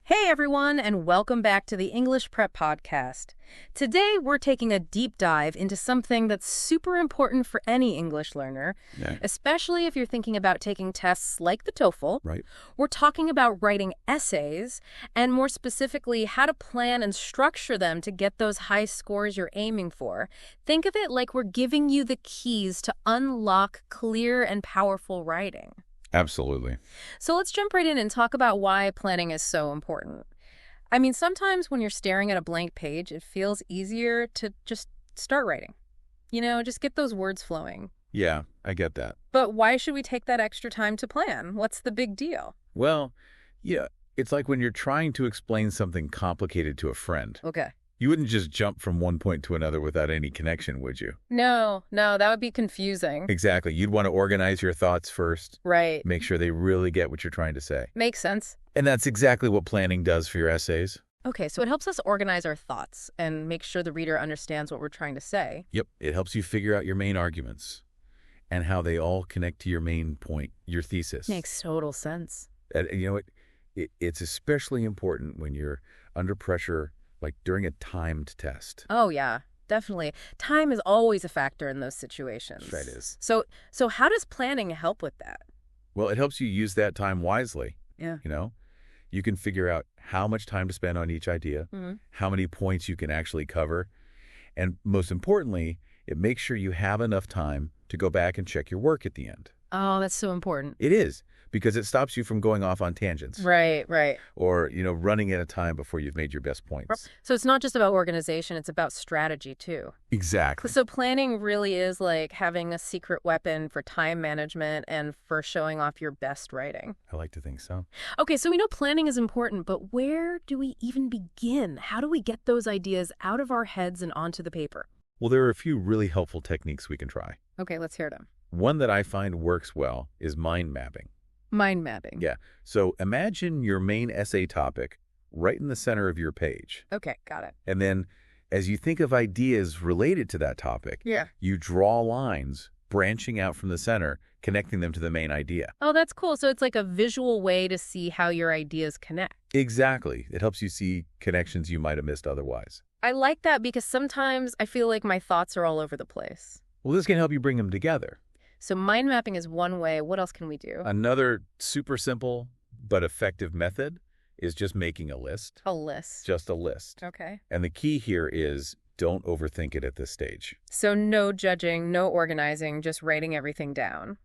Hey everyone, and welcome back to the English Prep Podcast. Today we're taking a deep dive into something that's super important for any English learner, especially if you're thinking about taking tests like the TOEFL. Right. We're talking about writing essays, and more specifically, how to plan and structure them to get those high scores you're aiming for. Think of it like we're giving you the keys to unlock clear and powerful writing. Absolutely. So let's jump right in and talk about why planning is so important. I mean, sometimes when you're staring at a blank page, it feels easier to just start writing. Just get those words flowing. Yeah, I get that. But why should we take that extra time to plan? What's the big deal? Well, yeah, it's like when you're trying to explain something complicated to a friend. Okay. You wouldn't just jump from one point to another without any connection, would you? No, that would be confusing. Exactly. You'd want to organize your thoughts first. Right. Make sure they really get what you're trying to say. Makes sense. And that's exactly what planning does for your essays. Okay, so it helps us organize our thoughts and make sure the reader understands what we're trying to say. Yep. It helps you figure out your main arguments and how they all connect to your main point, your thesis. Makes total sense. And it's especially important when you're under pressure, like during a timed test. Oh, yeah, definitely. Time is always a factor in those situations. Right, it is. So how does planning help with that? Well, it helps you use that time wisely. Yeah. You can figure out how much time to spend on each idea, how many points you can actually cover, and most importantly, it makes sure you have enough time to go back and check your work at the end. Oh, that's so important. It is, because it stops you from going off on tangents. Right. Or, running out of time before you've made your best points. So it's not just about organization, it's about strategy too. Exactly. So planning really is like having a secret weapon for time management and for showing off your best writing. I like to think so. Okay, so we know planning is important, but where do we even begin? How do we get those ideas out of our heads and onto the paper? Well, there are a few really helpful techniques we can try. Okay, let's hear them. One that I find works well is mind mapping. Mind mapping. Yeah. So imagine your main essay topic right in the center of your page. Okay, got it. And then as you think of ideas related to that topic, you draw lines branching out from the center, connecting them to the main idea. Oh, that's cool. So it's like a visual way to see how your ideas connect. Exactly. It helps you see connections you might have missed otherwise. I like that because sometimes I feel like my thoughts are all over the place. Well, this can help you bring them together. So mind mapping is one way. What else can we do? Another super simple but effective method is just making a list. A list. Just a list. Okay. And the key here is don't overthink it at this stage. So no judging, no organizing, just writing everything down.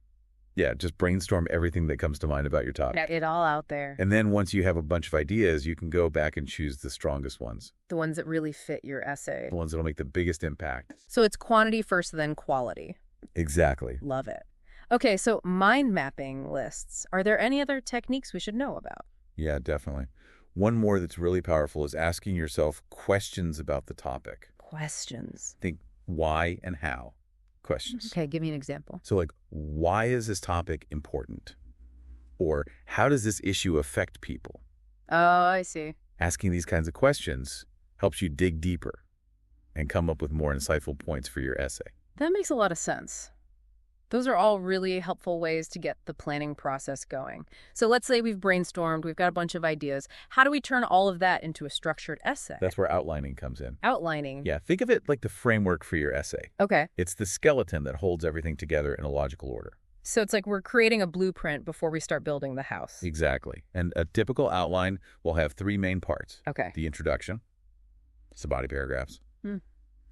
Yeah, just brainstorm everything that comes to mind about your topic. Get it all out there. And then once you have a bunch of ideas, you can go back and choose the strongest ones. The ones that really fit your essay. The ones that will make the biggest impact. So it's quantity first, then quality. Exactly. Love it. Okay, so mind mapping lists. Are there any other techniques we should know about? Yeah, definitely. One more that's really powerful is asking yourself questions about the topic. Questions. Think why and how. Questions. Okay, give me an example. So like, why is this topic important? Or how does this issue affect people? Oh, I see. Asking these kinds of questions helps you dig deeper and come up with more insightful points for your essay. That makes a lot of sense. Those are all really helpful ways to get the planning process going. So let's say we've brainstormed, we've got a bunch of ideas. How do we turn all of that into a structured essay? That's where outlining comes in. Outlining? Yeah, think of it like the framework for your essay. Okay. It's the skeleton that holds everything together in a logical order. So it's like we're creating a blueprint before we start building the house. Exactly. And a typical outline will have three main parts. Okay. The introduction, some body paragraphs,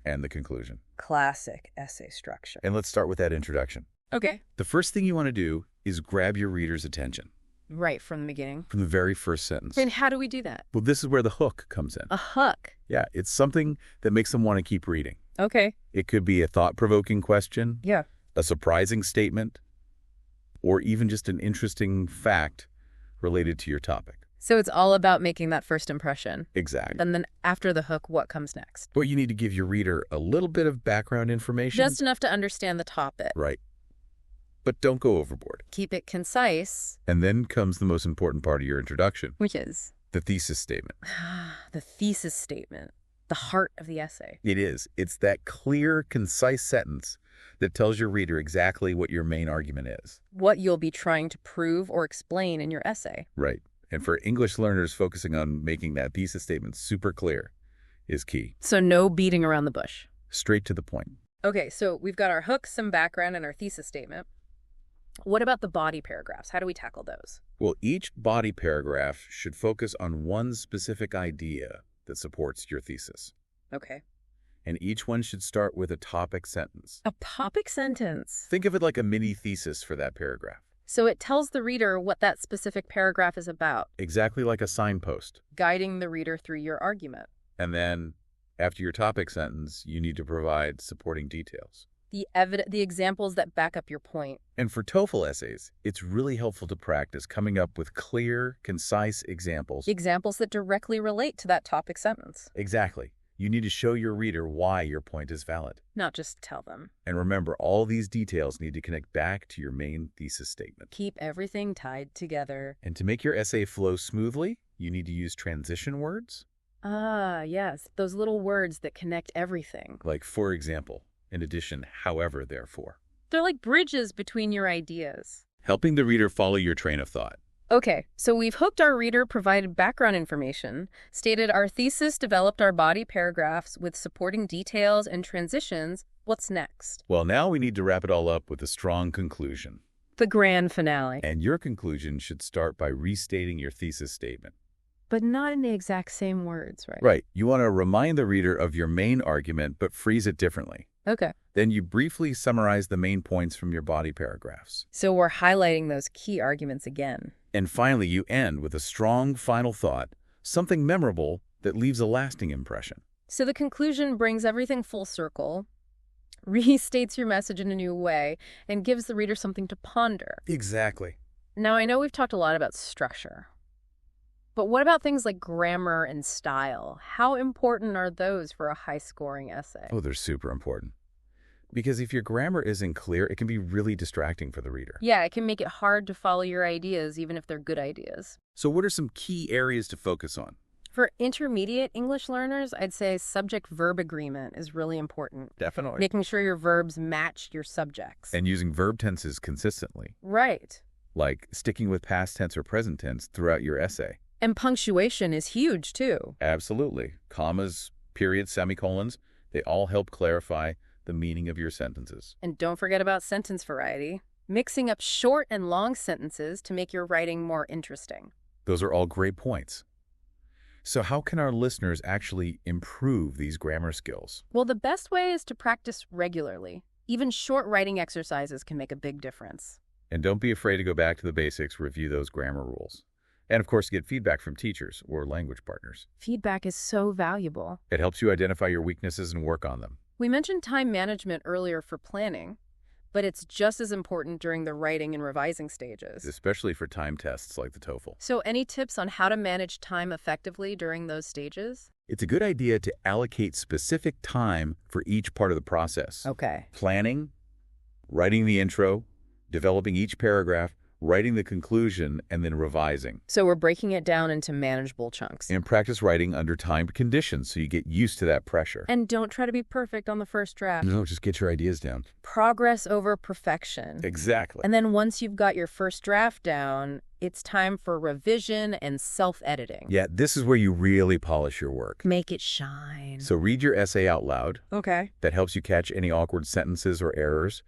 and the conclusion. Classic essay structure. And let's start with that introduction. Okay. The first thing you want to do is grab your reader's attention. Right, from the beginning. From the very first sentence. And how do we do that? Well, this is where the hook comes in. A hook? Yeah, it's something that makes them want to keep reading. Okay. It could be a thought-provoking question. Yeah. A surprising statement, or even just an interesting fact related to your topic. So it's all about making that first impression. Exactly. And then after the hook, what comes next? But you need to give your reader a little bit of background information. Just enough to understand the topic. Right. But don't go overboard. Keep it concise. And then comes the most important part of your introduction. Which is? The thesis statement. The thesis statement. The heart of the essay. It is. It's that clear, concise sentence that tells your reader exactly what your main argument is. What you'll be trying to prove or explain in your essay. Right. And for English learners, focusing on making that thesis statement super clear is key. So no beating around the bush. Straight to the point. Okay, so we've got our hooks, some background, and our thesis statement. What about the body paragraphs? How do we tackle those? Well, each body paragraph should focus on one specific idea that supports your thesis. Okay. And each one should start with a topic sentence. A topic sentence. Think of it like a mini thesis for that paragraph. So it tells the reader what that specific paragraph is about. Exactly like a signpost. Guiding the reader through your argument. And then, after your topic sentence, you need to provide supporting details. The examples that back up your point. And for TOEFL essays, it's really helpful to practice coming up with clear, concise examples. Examples that directly relate to that topic sentence. Exactly. You need to show your reader why your point is valid. Not just tell them. And remember, all these details need to connect back to your main thesis statement. Keep everything tied together. And to make your essay flow smoothly, you need to use transition words. Ah, yes. Those little words that connect everything. Like, for example, in addition, however, therefore. They're like bridges between your ideas. Helping the reader follow your train of thought. Okay, so we've hooked our reader, provided background information, stated our thesis, developed our body paragraphs with supporting details and transitions. What's next? Well, now we need to wrap it all up with a strong conclusion. The grand finale. And your conclusion should start by restating your thesis statement. But not in the exact same words, right? Right. You want to remind the reader of your main argument, but phrase it differently. Okay. Then you briefly summarize the main points from your body paragraphs. So we're highlighting those key arguments again. And finally, you end with a strong final thought, something memorable that leaves a lasting impression. So the conclusion brings everything full circle, restates your message in a new way, and gives the reader something to ponder. Exactly. Now, I know we've talked a lot about structure, but what about things like grammar and style? How important are those for a high-scoring essay? Oh, they're super important. Because if your grammar isn't clear, it can be really distracting for the reader. Yeah, it can make it hard to follow your ideas, even if they're good ideas. So what are some key areas to focus on? For intermediate English learners, I'd say subject-verb agreement is really important. Definitely. Making sure your verbs match your subjects. And using verb tenses consistently. Right. Like sticking with past tense or present tense throughout your essay. And punctuation is huge, too. Absolutely. Commas, periods, semicolons, they all help clarify the meaning of your sentences. And don't forget about sentence variety. Mixing up short and long sentences to make your writing more interesting. Those are all great points. So how can our listeners actually improve these grammar skills? Well, the best way is to practice regularly. Even short writing exercises can make a big difference. And don't be afraid to go back to the basics, review those grammar rules. And of course, get feedback from teachers or language partners. Feedback is so valuable. It helps you identify your weaknesses and work on them. We mentioned time management earlier for planning, but it's just as important during the writing and revising stages. Especially for time tests like the TOEFL. So any tips on how to manage time effectively during those stages? It's a good idea to allocate specific time for each part of the process. Okay. Planning, writing the intro, developing each paragraph, writing the conclusion, and then revising. So we're breaking it down into manageable chunks. And practice writing under timed conditions so you get used to that pressure. And don't try to be perfect on the first draft. No, just get your ideas down. Progress over perfection. Exactly. And then once you've got your first draft down, it's time for revision and self-editing. Yeah, this is where you really polish your work. Make it shine. So read your essay out loud. Okay. That helps you catch any awkward sentences or errors.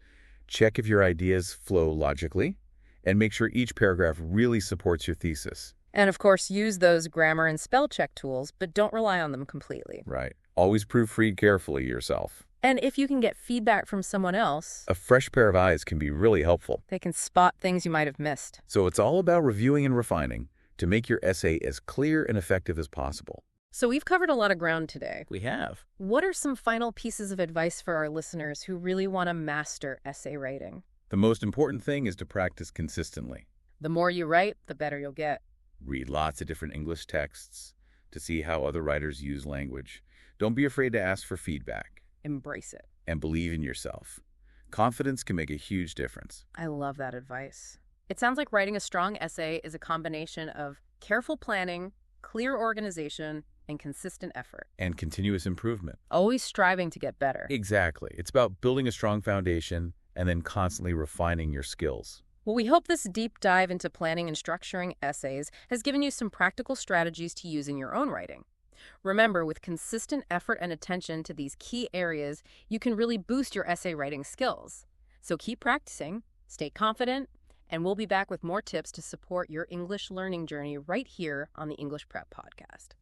Check if your ideas flow logically. And make sure each paragraph really supports your thesis. And of course, use those grammar and spell check tools, but don't rely on them completely. Right. Always proofread carefully yourself. And if you can get feedback from someone else, A fresh pair of eyes can be really helpful. they can spot things you might have missed. So it's all about reviewing and refining to make your essay as clear and effective as possible. So we've covered a lot of ground today. We have. What are some final pieces of advice for our listeners who really want to master essay writing? The most important thing is to practice consistently. The more you write, the better you'll get. Read lots of different English texts to see how other writers use language. Don't be afraid to ask for feedback. Embrace it. And believe in yourself. Confidence can make a huge difference. I love that advice. It sounds like writing a strong essay is a combination of careful planning, clear organization, and consistent effort. And continuous improvement. Always striving to get better. Exactly. It's about building a strong foundation and then constantly refining your skills. Well, we hope this deep dive into planning and structuring essays has given you some practical strategies to use in your own writing. Remember, with consistent effort and attention to these key areas, you can really boost your essay writing skills. So keep practicing, stay confident, and we'll be back with more tips to support your English learning journey right here on the English Prep Podcast.